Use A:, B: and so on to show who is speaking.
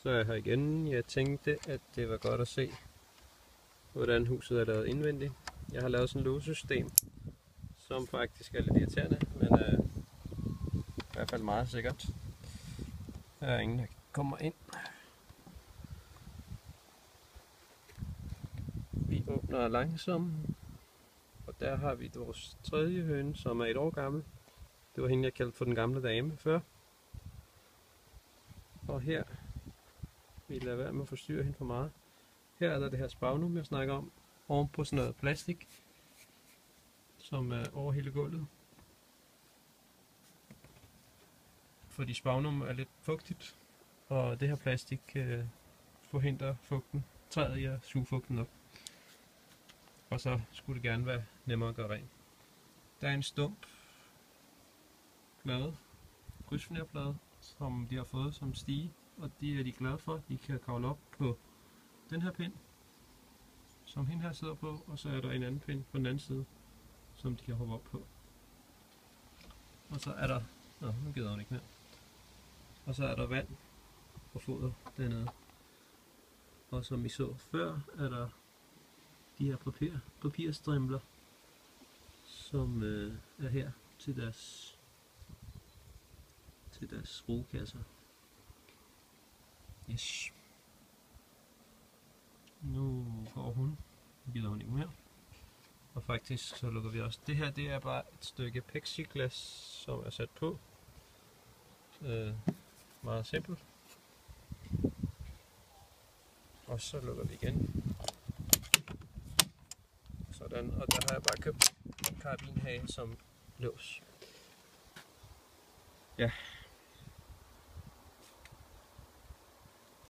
A: Så er jeg her igen. Jeg tænkte, at det var godt at se, hvordan huset er lavet indvendigt. Jeg har lavet sådan et låsesystem, som faktisk er lidt irriterende, men i hvert fald meget sikkert. Der er ingen, der kommer ind. Vi åbner langsomt, og der har vi vores tredje høne, som er 1 år gammel. Det var hende, jeg kaldte for den gamle dame før. Og her, vi lader være med at forstyrre hende for meget. Her er der det her spagnum, jeg snakker om, oven på sådan noget plastik, som er over hele gulvet. Fordi spagnum er lidt fugtigt, og det her plastik forhindrer fugten, træet i at suge fugten op. Og så skulle det gerne være nemmere at gøre rent. Der er en stump plade, krydsfinerplade, som de har fået som stige, og de er de glade for. De kan kravle op på den her pind, som hende her sidder på, og så er der en anden pind på den anden side, som de kan hoppe op på. Og så er der, nu gider hun ikke mere. Og så er der vand og foder dernede. Og som I så før, er der de her papirstrimler, som er her til deres rugekasser. Yes. Nu går hun. Nu gider hun ikke mere. Og faktisk så lukker vi også. Det her, det er bare et stykke plexiglas, som er sat på. Meget simpelt. Og så lukker vi igen. Sådan, og der har jeg bare købt karabinhage som lås. Ja.